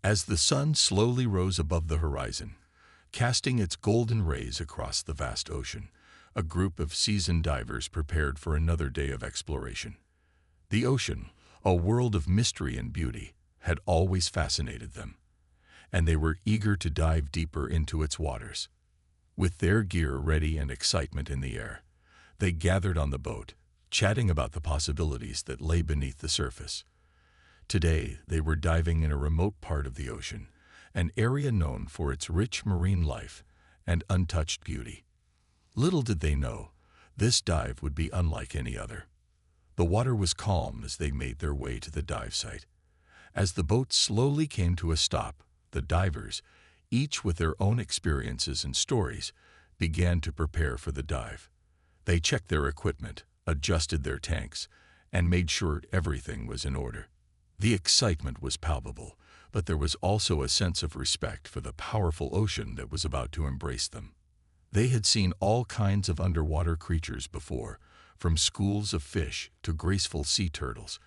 As the sun slowly rose above the horizon, casting its golden rays across the vast ocean, a group of seasoned divers prepared for another day of exploration. The ocean, a world of mystery and beauty, had always fascinated them, and they were eager to dive deeper into its waters. With their gear ready and excitement in the air, they gathered on the boat, chatting about the possibilities that lay beneath the surface. Today, they were diving in a remote part of the ocean, an area known for its rich marine life and untouched beauty. Little did they know, this dive would be unlike any other. The water was calm as they made their way to the dive site. As the boat slowly came to a stop, the divers, each with their own experiences and stories, began to prepare for the dive. They checked their equipment, adjusted their tanks, and made sure everything was in order. The excitement was palpable, but there was also a sense of respect for the powerful ocean that was about to embrace them. They had seen all kinds of underwater creatures before, from schools of fish to graceful sea turtles,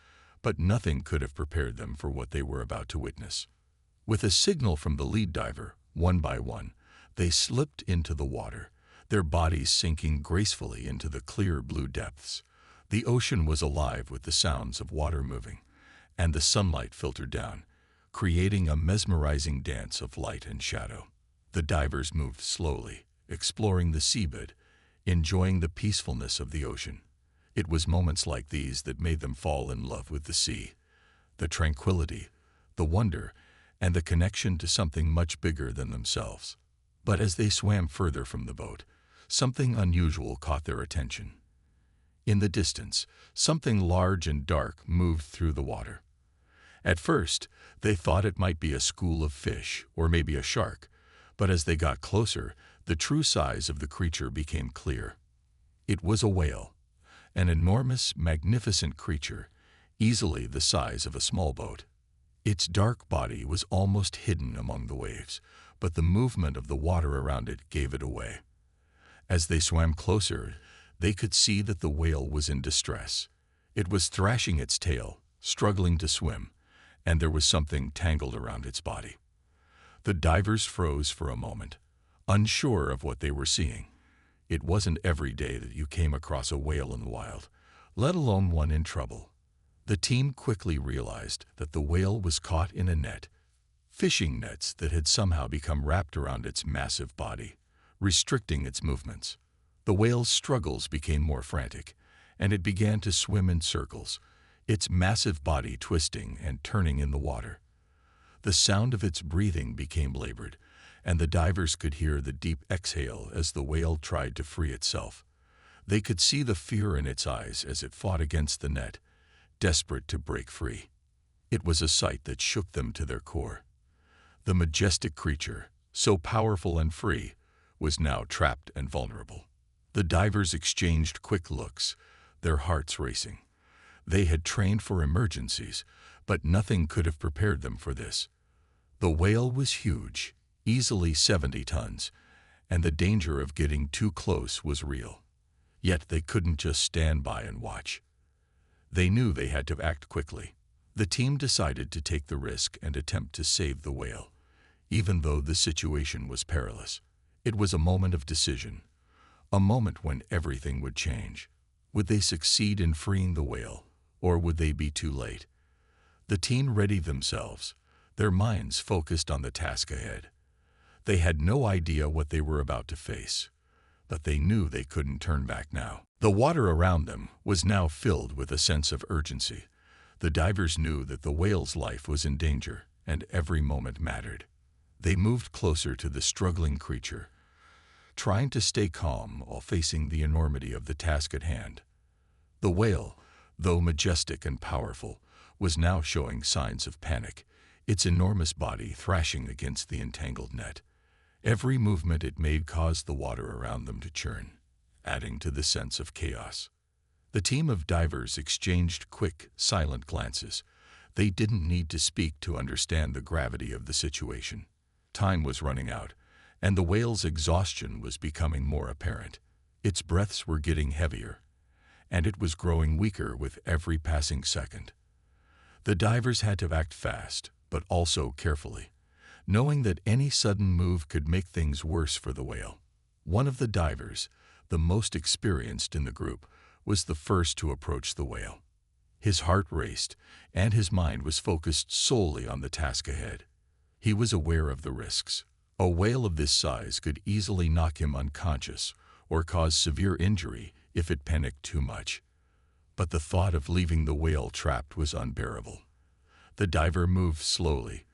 but nothing could have prepared them for what they were about to witness. With a signal from the lead diver, one by one, they slipped into the water, their bodies sinking gracefully into the clear blue depths. The ocean was alive with the sounds of water moving, and the sunlight filtered down, creating a mesmerizing dance of light and shadow. The divers moved slowly, exploring the seabed, enjoying the peacefulness of the ocean. It was moments like these that made them fall in love with the sea, the tranquility, the wonder, and the connection to something much bigger than themselves. But as they swam further from the boat, something unusual caught their attention. In the distance, something large and dark moved through the water. At first, they thought it might be a school of fish or maybe a shark, but as they got closer, the true size of the creature became clear. It was a whale, an enormous, magnificent creature, easily the size of a small boat. Its dark body was almost hidden among the waves, but the movement of the water around it gave it away. As they swam closer, they could see that the whale was in distress. It was thrashing its tail, struggling to swim, and there was something tangled around its body. The divers froze for a moment, unsure of what they were seeing. It wasn't every day that you came across a whale in the wild, let alone one in trouble. The team quickly realized that the whale was caught in a net, fishing nets that had somehow become wrapped around its massive body, restricting its movements. The whale's struggles became more frantic, and it began to swim in circles, its massive body twisting and turning in the water. The sound of its breathing became labored, and the divers could hear the deep exhale as the whale tried to free itself. They could see the fear in its eyes as it fought against the net, desperate to break free. It was a sight that shook them to their core. The majestic creature, so powerful and free, was now trapped and vulnerable. The divers exchanged quick looks, their hearts racing. They had trained for emergencies, but nothing could have prepared them for this. The whale was huge, easily 70 tons, and the danger of getting too close was real. Yet they couldn't just stand by and watch. They knew they had to act quickly. The team decided to take the risk and attempt to save the whale, even though the situation was perilous. It was a moment of decision, a moment when everything would change. Would they succeed in freeing the whale, or would they be too late? The team readied themselves, their minds focused on the task ahead. They had no idea what they were about to face, but they knew they couldn't turn back now. The water around them was now filled with a sense of urgency. The divers knew that the whale's life was in danger, and every moment mattered. They moved closer to the struggling creature, trying to stay calm while facing the enormity of the task at hand. The whale, though majestic and powerful, was now showing signs of panic, its enormous body thrashing against the entangled net. Every movement it made caused the water around them to churn, adding to the sense of chaos. The team of divers exchanged quick, silent glances. They didn't need to speak to understand the gravity of the situation. Time was running out, and the whale's exhaustion was becoming more apparent. Its breaths were getting heavier, and it was growing weaker with every passing second. The divers had to act fast, but also carefully, knowing that any sudden move could make things worse for the whale. One of the divers, the most experienced in the group, was the first to approach the whale. His heart raced, and his mind was focused solely on the task ahead. He was aware of the risks. A whale of this size could easily knock him unconscious or cause severe injury if it panicked too much. But the thought of leaving the whale trapped was unbearable. The diver moved slowly,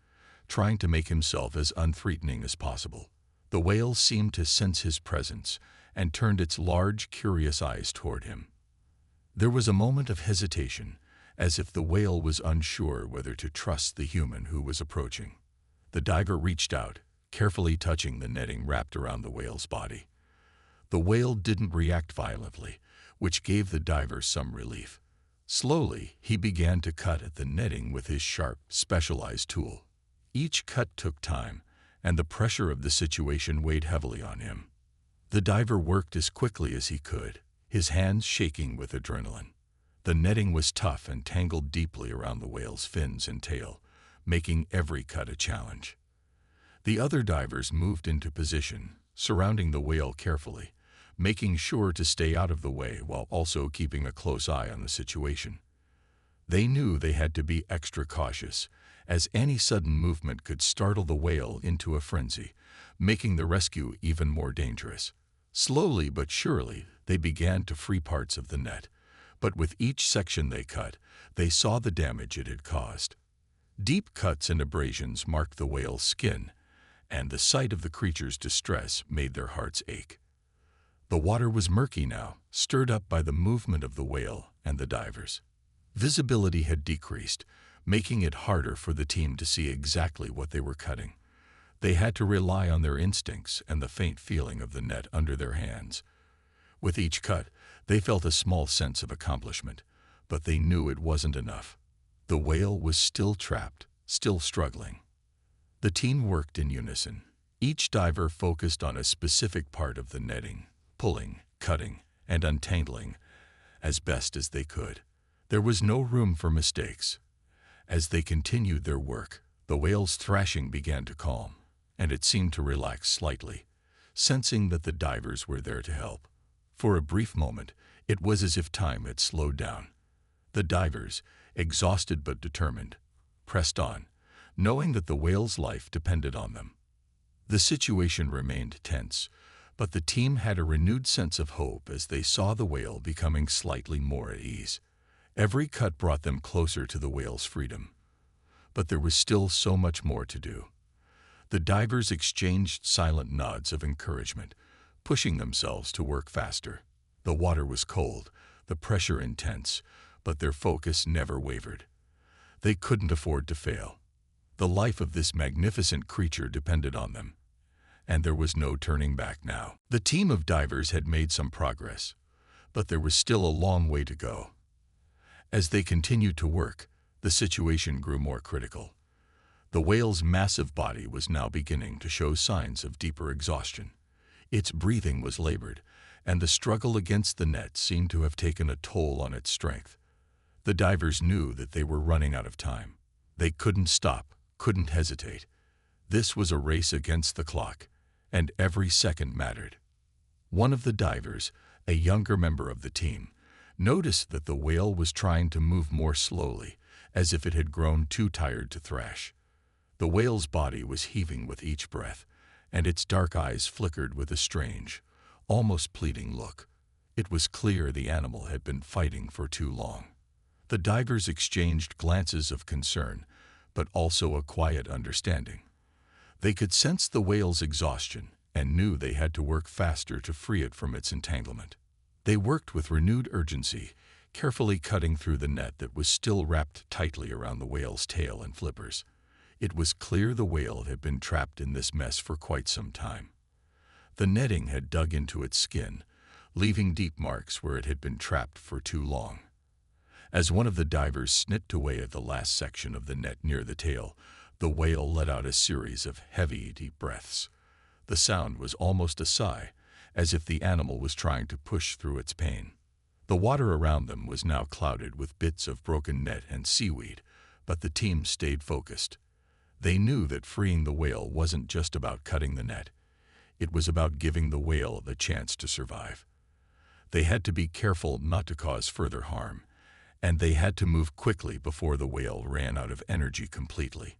trying to make himself as unthreatening as possible. The whale seemed to sense his presence and turned its large, curious eyes toward him. There was a moment of hesitation, as if the whale was unsure whether to trust the human who was approaching. The diver reached out, carefully touching the netting wrapped around the whale's body. The whale didn't react violently, which gave the diver some relief. Slowly, he began to cut at the netting with his sharp, specialized tool. Each cut took time, and the pressure of the situation weighed heavily on him. The diver worked as quickly as he could, his hands shaking with adrenaline. The netting was tough and tangled deeply around the whale's fins and tail, making every cut a challenge. The other divers moved into position, surrounding the whale carefully, making sure to stay out of the way while also keeping a close eye on the situation. They knew they had to be extra cautious, as any sudden movement could startle the whale into a frenzy, making the rescue even more dangerous. Slowly but surely, they began to free parts of the net, but with each section they cut, they saw the damage it had caused. Deep cuts and abrasions marked the whale's skin, and the sight of the creature's distress made their hearts ache. The water was murky now, stirred up by the movement of the whale and the divers. Visibility had decreased, making it harder for the team to see exactly what they were cutting. They had to rely on their instincts and the faint feeling of the net under their hands. With each cut, they felt a small sense of accomplishment, but they knew it wasn't enough. The whale was still trapped, still struggling. The team worked in unison. Each diver focused on a specific part of the netting, pulling, cutting, and untangling as best as they could. There was no room for mistakes. As they continued their work, the whale's thrashing began to calm, and it seemed to relax slightly, sensing that the divers were there to help. For a brief moment, it was as if time had slowed down. The divers, exhausted but determined, pressed on, knowing that the whale's life depended on them. The situation remained tense, but the team had a renewed sense of hope as they saw the whale becoming slightly more at ease. Every cut brought them closer to the whale's freedom. But there was still so much more to do. The divers exchanged silent nods of encouragement, pushing themselves to work faster. The water was cold, the pressure intense, but their focus never wavered. They couldn't afford to fail. The life of this magnificent creature depended on them, and there was no turning back now. The team of divers had made some progress, but there was still a long way to go. As they continued to work, the situation grew more critical. The whale's massive body was now beginning to show signs of deeper exhaustion. Its breathing was labored, and the struggle against the net seemed to have taken a toll on its strength. The divers knew that they were running out of time. They couldn't stop, couldn't hesitate. This was a race against the clock, and every second mattered. One of the divers, a younger member of the team, noticed that the whale was trying to move more slowly, as if it had grown too tired to thrash. The whale's body was heaving with each breath, and its dark eyes flickered with a strange, almost pleading look. It was clear the animal had been fighting for too long. The divers exchanged glances of concern, but also a quiet understanding. They could sense the whale's exhaustion and knew they had to work faster to free it from its entanglement. They worked with renewed urgency, carefully cutting through the net that was still wrapped tightly around the whale's tail and flippers. It was clear the whale had been trapped in this mess for quite some time. The netting had dug into its skin, leaving deep marks where it had been trapped for too long. As one of the divers snipped away at the last section of the net near the tail, the whale let out a series of heavy, deep breaths. The sound was almost a sigh, as if the animal was trying to push through its pain. The water around them was now clouded with bits of broken net and seaweed, but the team stayed focused. They knew that freeing the whale wasn't just about cutting the net. It was about giving the whale the chance to survive. They had to be careful not to cause further harm, and they had to move quickly before the whale ran out of energy completely.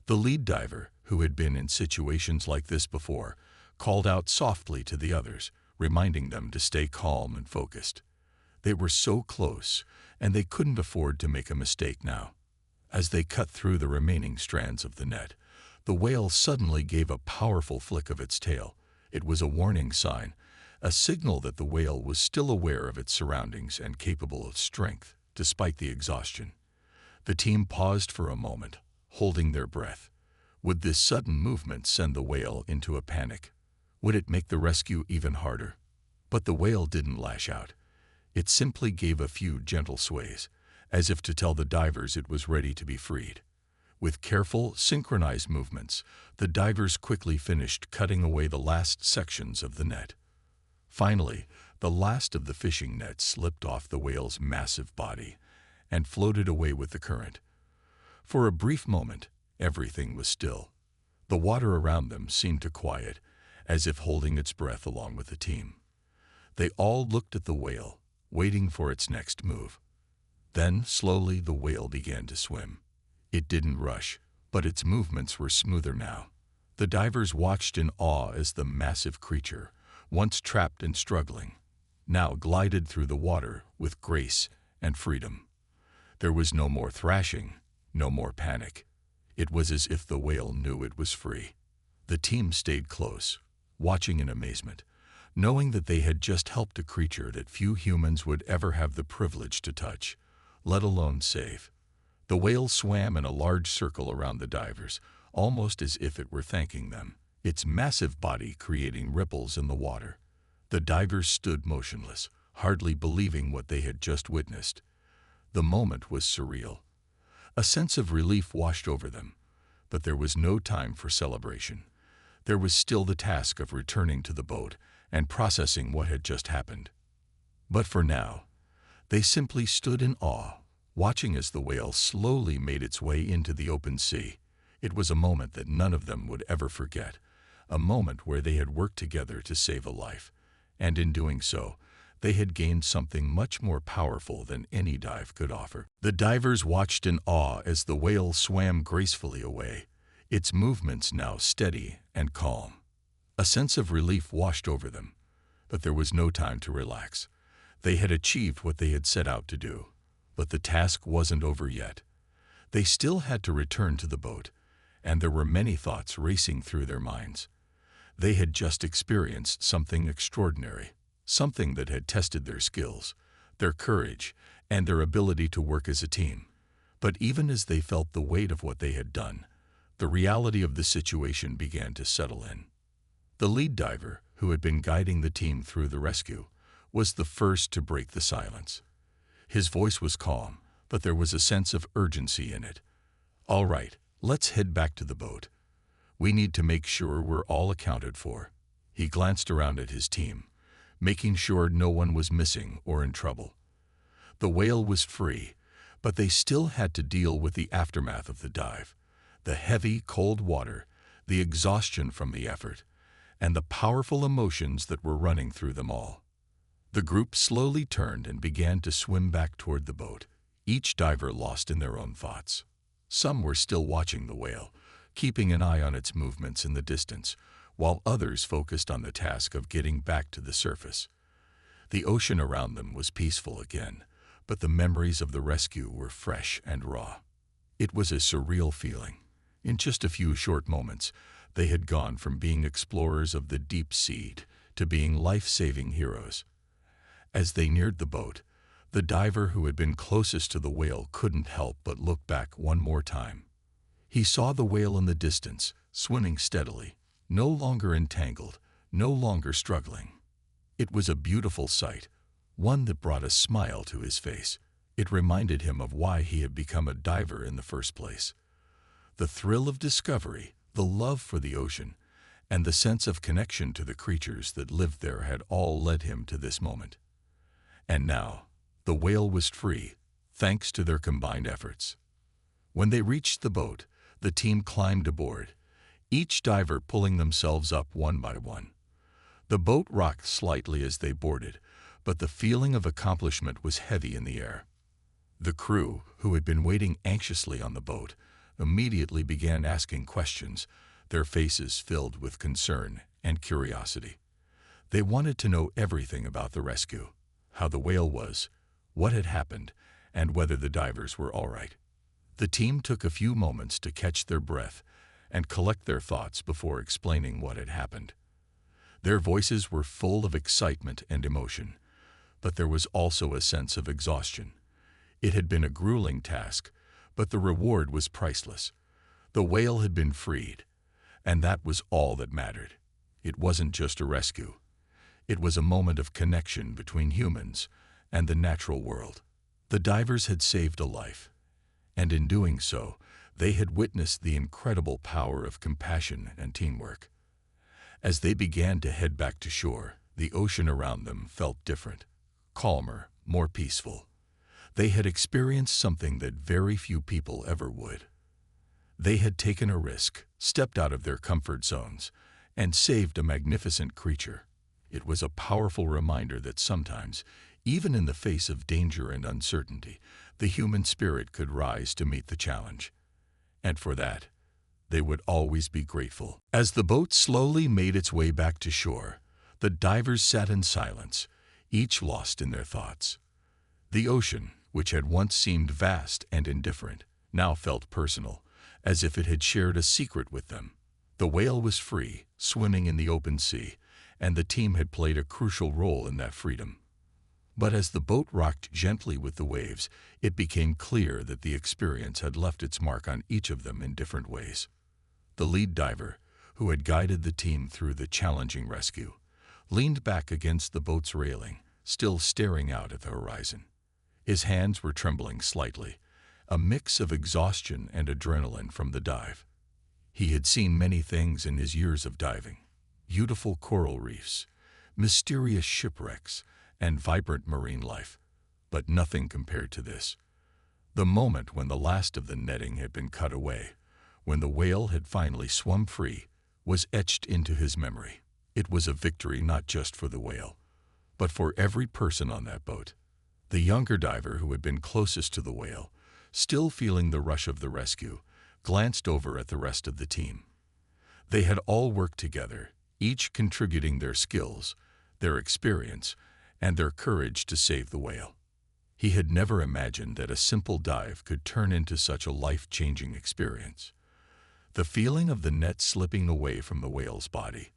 The lead diver, who had been in situations like this before, called out softly to the others, reminding them to stay calm and focused. They were so close, and they couldn't afford to make a mistake now. As they cut through the remaining strands of the net, the whale suddenly gave a powerful flick of its tail. It was a warning sign, a signal that the whale was still aware of its surroundings and capable of strength, despite the exhaustion. The team paused for a moment, holding their breath. Would this sudden movement send the whale into a panic? Would it make the rescue even harder? But the whale didn't lash out. It simply gave a few gentle sways, as if to tell the divers it was ready to be freed. With careful, synchronized movements, the divers quickly finished cutting away the last sections of the net. Finally, the last of the fishing nets slipped off the whale's massive body and floated away with the current. For a brief moment, everything was still. The water around them seemed to quiet, as if holding its breath along with the team. They all looked at the whale, waiting for its next move. Then, slowly, the whale began to swim. It didn't rush, but its movements were smoother now. The divers watched in awe as the massive creature, once trapped and struggling, now glided through the water with grace and freedom. There was no more thrashing, no more panic. It was as if the whale knew it was free. The team stayed close, watching in amazement, knowing that they had just helped a creature that few humans would ever have the privilege to touch, let alone save. The whale swam in a large circle around the divers, almost as if it were thanking them, its massive body creating ripples in the water. The divers stood motionless, hardly believing what they had just witnessed. The moment was surreal. A sense of relief washed over them, but there was no time for celebration. There was still the task of returning to the boat and processing what had just happened. But for now, they simply stood in awe, watching as the whale slowly made its way into the open sea. It was a moment that none of them would ever forget, a moment where they had worked together to save a life, and in doing so, they had gained something much more powerful than any dive could offer. The divers watched in awe as the whale swam gracefully away, its movements now steady and calm. A sense of relief washed over them, but there was no time to relax. They had achieved what they had set out to do, but the task wasn't over yet. They still had to return to the boat, and there were many thoughts racing through their minds. They had just experienced something extraordinary, something that had tested their skills, their courage, and their ability to work as a team. But even as they felt the weight of what they had done, the reality of the situation began to settle in. The lead diver, who had been guiding the team through the rescue, was the first to break the silence. His voice was calm, but there was a sense of urgency in it. "All right, let's head back to the boat. We need to make sure we're all accounted for." He glanced around at his team, making sure no one was missing or in trouble. The whale was free, but they still had to deal with the aftermath of the dive, the heavy, cold water, the exhaustion from the effort, and the powerful emotions that were running through them all. The group slowly turned and began to swim back toward the boat, each diver lost in their own thoughts. Some were still watching the whale, keeping an eye on its movements in the distance, while others focused on the task of getting back to the surface. The ocean around them was peaceful again, but the memories of the rescue were fresh and raw. It was a surreal feeling. In just a few short moments, they had gone from being explorers of the deep sea to being life-saving heroes. As they neared the boat, the diver who had been closest to the whale couldn't help but look back one more time. He saw the whale in the distance, swimming steadily, no longer entangled, no longer struggling. It was a beautiful sight, one that brought a smile to his face. It reminded him of why he had become a diver in the first place. The thrill of discovery, the love for the ocean, and the sense of connection to the creatures that lived there had all led him to this moment. And now, the whale was free, thanks to their combined efforts. When they reached the boat, The team climbed aboard, each diver pulling themselves up one by one. The boat rocked slightly as they boarded, but the feeling of accomplishment was heavy in the air. The crew, who had been waiting anxiously on the boat, immediately began asking questions, their faces filled with concern and curiosity. They wanted to know everything about the rescue, how the whale was, what had happened, and whether the divers were all right. The team took a few moments to catch their breath and collect their thoughts before explaining what had happened. Their voices were full of excitement and emotion, but there was also a sense of exhaustion. It had been a grueling task, but the reward was priceless. The whale had been freed, and that was all that mattered. It wasn't just a rescue. It was a moment of connection between humans and the natural world. The divers had saved a life, and in doing so, they had witnessed the incredible power of compassion and teamwork. As they began to head back to shore, the ocean around them felt different, calmer, more peaceful. They had experienced something that very few people ever would. They had taken a risk, stepped out of their comfort zones, and saved a magnificent creature. It was a powerful reminder that sometimes, even in the face of danger and uncertainty, the human spirit could rise to meet the challenge. And for that, they would always be grateful. As the boat slowly made its way back to shore, the divers sat in silence, each lost in their thoughts. The ocean, which had once seemed vast and indifferent, now felt personal, as if it had shared a secret with them. The whale was free, swimming in the open sea, and the team had played a crucial role in that freedom. But as the boat rocked gently with the waves, it became clear that the experience had left its mark on each of them in different ways. The lead diver, who had guided the team through the challenging rescue, leaned back against the boat's railing, still staring out at the horizon. His hands were trembling slightly, a mix of exhaustion and adrenaline from the dive. He had seen many things in his years of diving: beautiful coral reefs, mysterious shipwrecks, and vibrant marine life, but nothing compared to this. The moment when the last of the netting had been cut away, when the whale had finally swum free, was etched into his memory. It was a victory not just for the whale, but for every person on that boat. The younger diver, who had been closest to the whale, still feeling the rush of the rescue, glanced over at the rest of the team. They had all worked together, each contributing their skills, their experience, and their courage to save the whale. He had never imagined that a simple dive could turn into such a life-changing experience. The feeling of the net slipping away from the whale's body,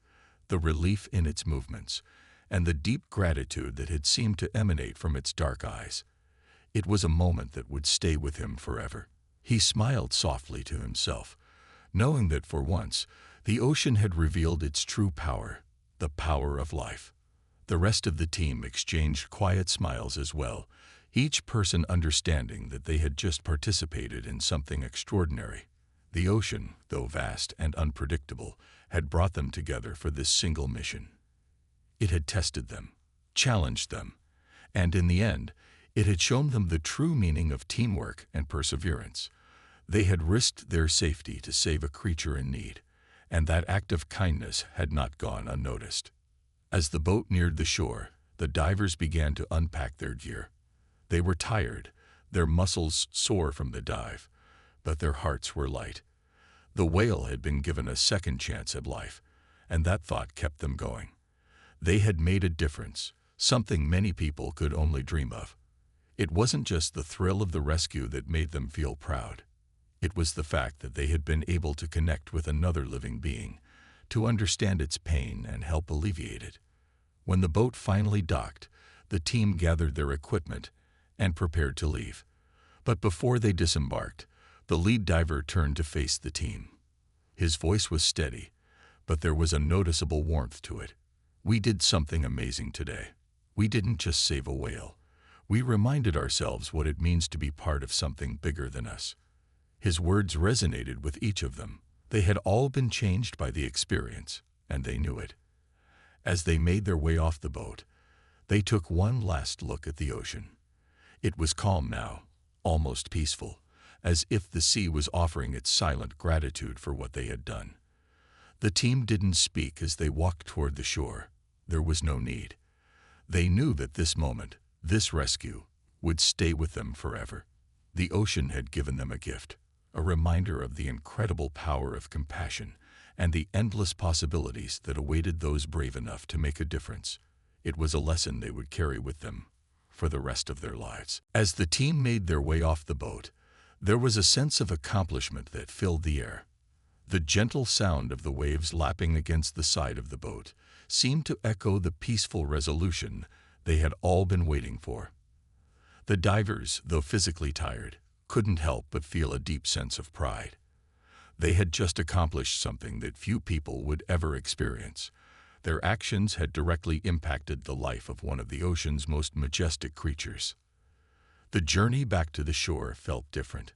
the relief in its movements, and the deep gratitude that had seemed to emanate from its dark eyes. It was a moment that would stay with him forever. He smiled softly to himself, knowing that for once, the ocean had revealed its true power, the power of life. The rest of the team exchanged quiet smiles as well, each person understanding that they had just participated in something extraordinary. The ocean, though vast and unpredictable, had brought them together for this single mission. It had tested them, challenged them, and in the end, it had shown them the true meaning of teamwork and perseverance. They had risked their safety to save a creature in need, and that act of kindness had not gone unnoticed. As the boat neared the shore, the divers began to unpack their gear. They were tired, their muscles sore from the dive, but their hearts were light. The whale had been given a second chance at life, and that thought kept them going. They had made a difference, something many people could only dream of. It wasn't just the thrill of the rescue that made them feel proud. It was the fact that they had been able to connect with another living being, to understand its pain and help alleviate it. When the boat finally docked, the team gathered their equipment and prepared to leave. But before they disembarked, the lead diver turned to face the team. His voice was steady, but there was a noticeable warmth to it. "We did something amazing today. We didn't just save a whale. We reminded ourselves what it means to be part of something bigger than us." His words resonated with each of them. They had all been changed by the experience, and they knew it. As they made their way off the boat, they took one last look at the ocean. It was calm now, almost peaceful, as if the sea was offering its silent gratitude for what they had done. The team didn't speak as they walked toward the shore. There was no need. They knew that this moment, this rescue, would stay with them forever. The ocean had given them a gift, a reminder of the incredible power of compassion and the endless possibilities that awaited those brave enough to make a difference. It was a lesson they would carry with them for the rest of their lives. As the team made their way off the boat, there was a sense of accomplishment that filled the air. The gentle sound of the waves lapping against the side of the boat seemed to echo the peaceful resolution they had all been waiting for. The divers, though physically tired, couldn't help but feel a deep sense of pride. They had just accomplished something that few people would ever experience. Their actions had directly impacted the life of one of the ocean's most majestic creatures. The journey back to the shore felt different.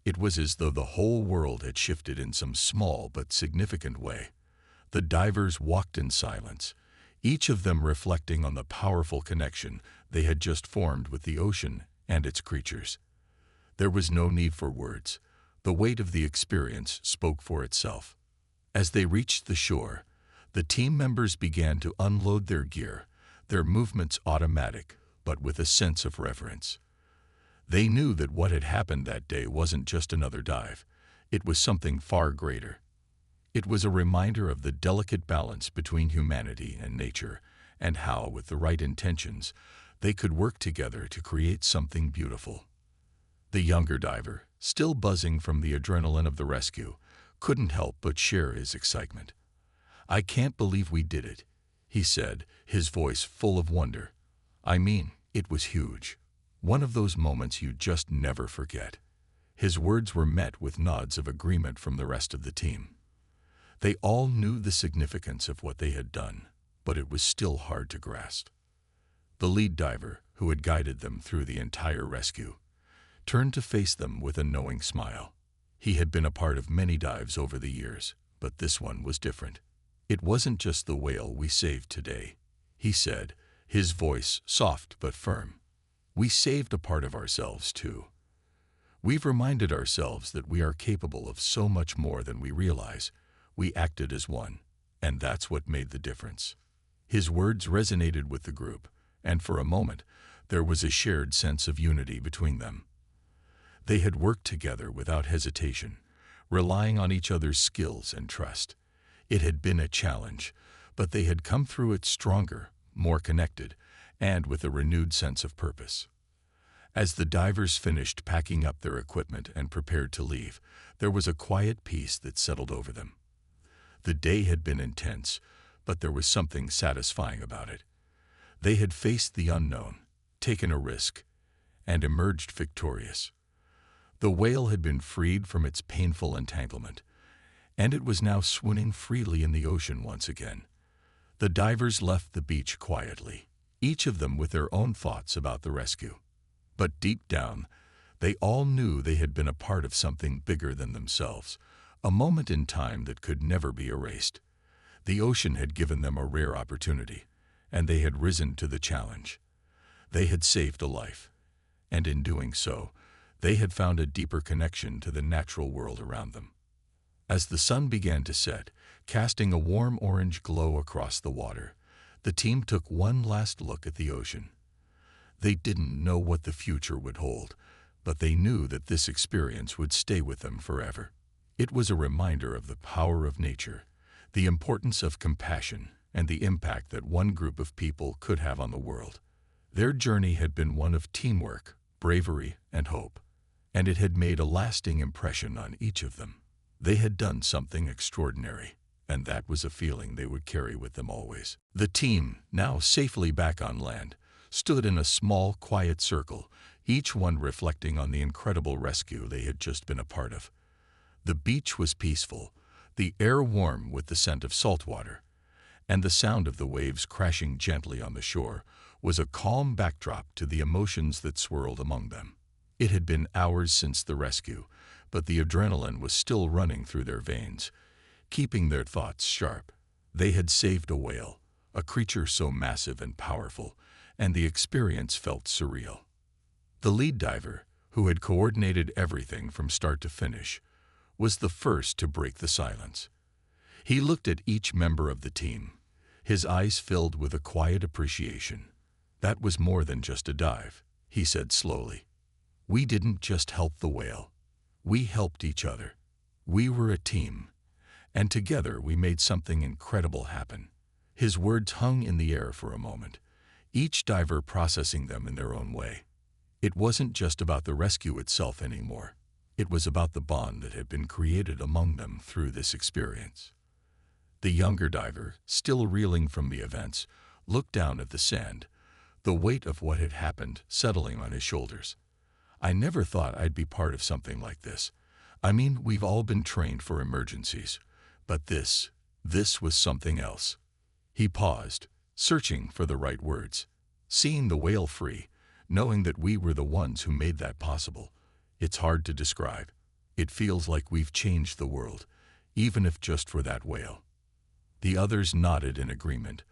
It was as though the whole world had shifted in some small but significant way. The divers walked in silence, each of them reflecting on the powerful connection they had just formed with the ocean and its creatures. There was no need for words. The weight of the experience spoke for itself. As they reached the shore, the team members began to unload their gear, their movements automatic, but with a sense of reverence. They knew that what had happened that day wasn't just another dive. It was something far greater. It was a reminder of the delicate balance between humanity and nature, and how, with the right intentions, they could work together to create something beautiful. The younger diver, still buzzing from the adrenaline of the rescue, couldn't help but share his excitement. "I can't believe we did it," he said, his voice full of wonder. "I mean, it was huge. One of those moments you just never forget." His words were met with nods of agreement from the rest of the team. They all knew the significance of what they had done, but it was still hard to grasp. The lead diver, who had guided them through the entire rescue, turned to face them with a knowing smile. He had been a part of many dives over the years, but this one was different. "It wasn't just the whale we saved today," he said, his voice soft but firm. "We saved a part of ourselves, too. We've reminded ourselves that we are capable of so much more than we realize. We acted as one, and that's what made the difference." His words resonated with the group, and for a moment, there was a shared sense of unity between them. They had worked together without hesitation, relying on each other's skills and trust. It had been a challenge, but they had come through it stronger, more connected, and with a renewed sense of purpose. As the divers finished packing up their equipment and prepared to leave, there was a quiet peace that settled over them. The day had been intense, but there was something satisfying about it. They had faced the unknown, taken a risk, and emerged victorious. The whale had been freed from its painful entanglement, and it was now swooning freely in the ocean once again. The divers left the beach quietly, each of them with their own thoughts about the rescue. But deep down, they all knew they had been a part of something bigger than themselves, a moment in time that could never be erased. The ocean had given them a rare opportunity, and they had risen to the challenge. They had saved a life, and in doing so, they had found a deeper connection to the natural world around them. As the sun began to set, casting a warm orange glow across the water, the team took one last look at the ocean. They didn't know what the future would hold, but they knew that this experience would stay with them forever. It was a reminder of the power of nature, the importance of compassion, and the impact that one group of people could have on the world. Their journey had been one of teamwork, bravery, and hope, and it had made a lasting impression on each of them. They had done something extraordinary, and that was a feeling they would carry with them always. The team, now safely back on land, stood in a small, quiet circle, each one reflecting on the incredible rescue they had just been a part of. The beach was peaceful, the air warm with the scent of salt water, and the sound of the waves crashing gently on the shore was a calm backdrop to the emotions that swirled among them. It had been hours since the rescue, but the adrenaline was still running through their veins, keeping their thoughts sharp. They had saved a whale, a creature so massive and powerful, and the experience felt surreal. The lead diver, who had coordinated everything from start to finish, was the first to break the silence. He looked at each member of the team, his eyes filled with a quiet appreciation. "That was more than just a dive," he said slowly. "We didn't just help the whale. We helped each other. We were a team, and together we made something incredible happen." His words hung in the air for a moment, each diver processing them in their own way. It wasn't just about the rescue itself anymore. It was about the bond that had been created among them through this experience. The younger diver, still reeling from the events, looked down at the sand, the weight of what had happened settling on his shoulders. "I never thought I'd be part of something like this. I mean, we've all been trained for emergencies, but this was something else." He paused, searching for the right words. "Seeing the whale free, knowing that we were the ones who made that possible, it's hard to describe. It feels like we've changed the world, even if just for that whale." The others nodded in agreement,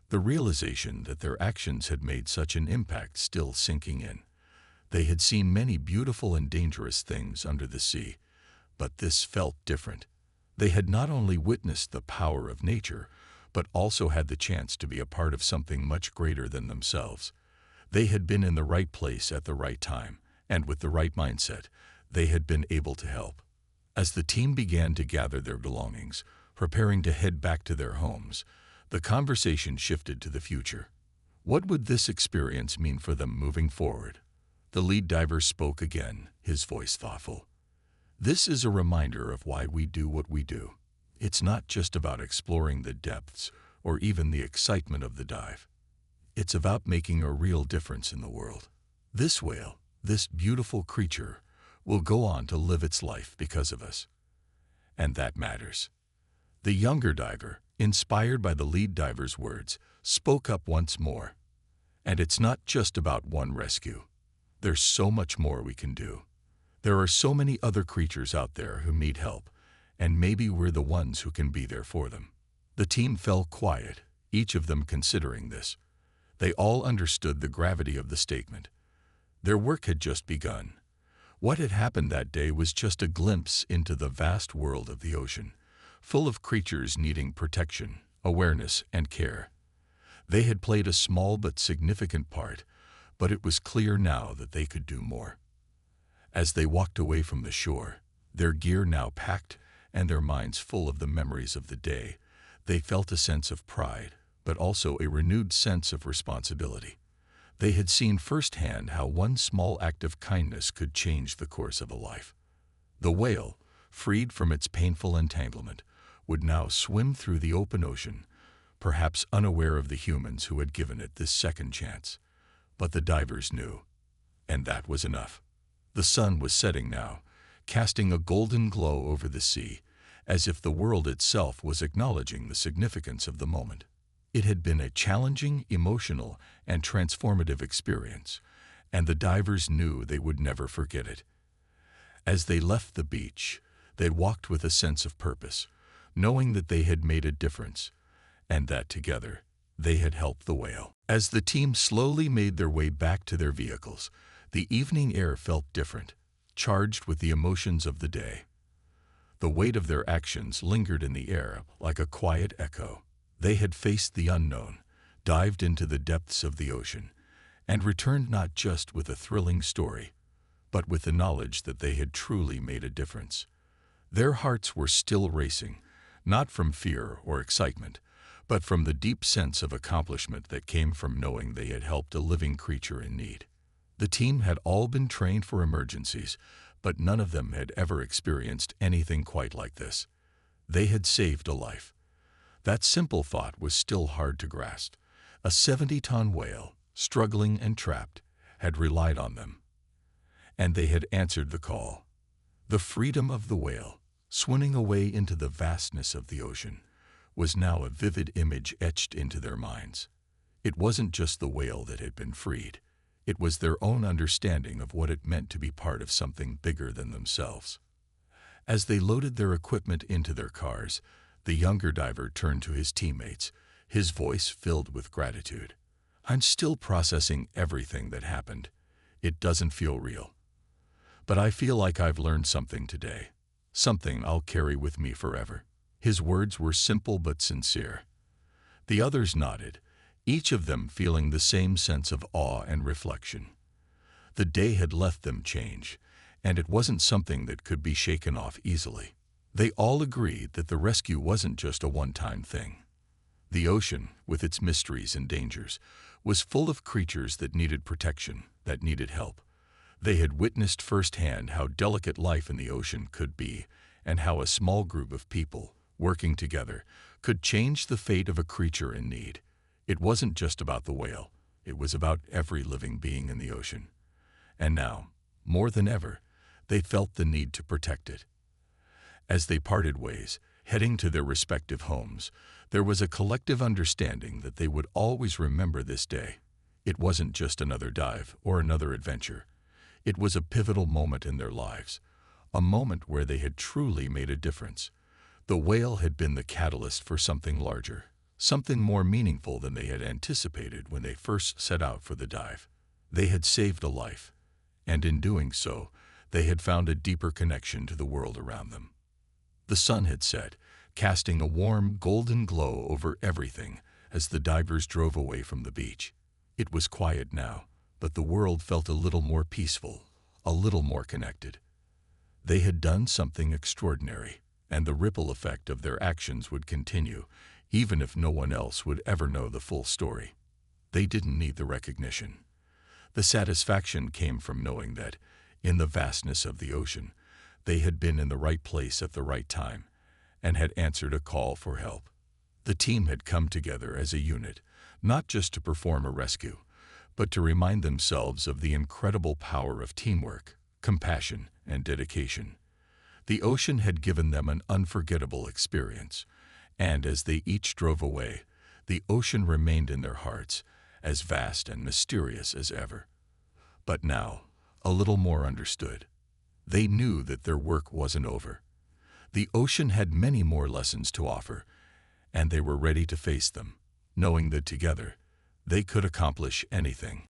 the realization that their actions had made such an impact still sinking in. They had seen many beautiful and dangerous things under the sea, but this felt different. They had not only witnessed the power of nature, but also had the chance to be a part of something much greater than themselves. They had been in the right place at the right time, and with the right mindset, they had been able to help. As the team began to gather their belongings, preparing to head back to their homes, the conversation shifted to the future. What would this experience mean for them moving forward? The lead diver spoke again, his voice thoughtful. "This is a reminder of why we do what we do. It's not just about exploring the depths or even the excitement of the dive. It's about making a real difference in the world. This whale, this beautiful creature, will go on to live its life because of us. And that matters." The younger diver, inspired by the lead diver's words, spoke up once more. "And it's not just about one rescue. There's so much more we can do. There are so many other creatures out there who need help, and maybe we're the ones who can be there for them." The team fell quiet, each of them considering this. They all understood the gravity of the statement. Their work had just begun. What had happened that day was just a glimpse into the vast world of the ocean, full of creatures needing protection, awareness, and care. They had played a small but significant part, but it was clear now that they could do more. As they walked away from the shore, their gear now packed and their minds full of the memories of the day, they felt a sense of pride, but also a renewed sense of responsibility. They had seen firsthand how one small act of kindness could change the course of a life. The whale, freed from its painful entanglement, would now swim through the open ocean, perhaps unaware of the humans who had given it this second chance. But the divers knew, and that was enough. The sun was setting now, casting a golden glow over the sea, as if the world itself was acknowledging the significance of the moment. It had been a challenging, emotional, and transformative experience, and the divers knew they would never forget it. As they left the beach, they walked with a sense of purpose, knowing that they had made a difference, and that together they had helped the whale. As the team slowly made their way back to their vehicles, the evening air felt different, charged with the emotions of the day. The weight of their actions lingered in the air like a quiet echo. They had faced the unknown, dived into the depths of the ocean, and returned not just with a thrilling story, but with the knowledge that they had truly made a difference. Their hearts were still racing, not from fear or excitement, but from the deep sense of accomplishment that came from knowing they had helped a living creature in need. The team had all been trained for emergencies, but none of them had ever experienced anything quite like this. They had saved a life. That simple thought was still hard to grasp. A 70-ton whale, struggling and trapped, had relied on them. And they had answered the call. The freedom of the whale, swimming away into the vastness of the ocean, was now a vivid image etched into their minds. It wasn't just the whale that had been freed. It was their own understanding of what it meant to be part of something bigger than themselves. As they loaded their equipment into their cars, the younger diver turned to his teammates, his voice filled with gratitude. "I'm still processing everything that happened. It doesn't feel real." But I feel like I've learned something today, something I'll carry with me forever." His words were simple but sincere. The others nodded, each of them feeling the same sense of awe and reflection. The day had left them changed, and it wasn't something that could be shaken off easily. They all agreed that the rescue wasn't just a one-time thing. The ocean, with its mysteries and dangers, was full of creatures that needed protection, that needed help. They had witnessed firsthand how delicate life in the ocean could be, and how a small group of people, working together, could change the fate of a creature in need. It wasn't just about the whale, it was about every living being in the ocean. And now, more than ever, they felt the need to protect it. As they parted ways, heading to their respective homes, there was a collective understanding that they would always remember this day. It wasn't just another dive or another adventure. It was a pivotal moment in their lives, a moment where they had truly made a difference. The whale had been the catalyst for something larger, something more meaningful than they had anticipated when they first set out for the dive. They had saved a life, and in doing so, they had found a deeper connection to the world around them. The sun had set, casting a warm, golden glow over everything as the divers drove away from the beach. It was quiet now, but the world felt a little more peaceful, a little more connected. They had done something extraordinary, and the ripple effect of their actions would continue, even if no one else would ever know the full story. They didn't need the recognition. The satisfaction came from knowing that, in the vastness of the ocean, they had been in the right place at the right time, and had answered a call for help. The team had come together as a unit, not just to perform a rescue, but to remind themselves of the incredible power of teamwork, compassion, and dedication. The ocean had given them an unforgettable experience, and as they each drove away, the ocean remained in their hearts, as vast and mysterious as ever. But now, a little more understood. They knew that their work wasn't over. The ocean had many more lessons to offer, and they were ready to face them, knowing that together, they could accomplish anything.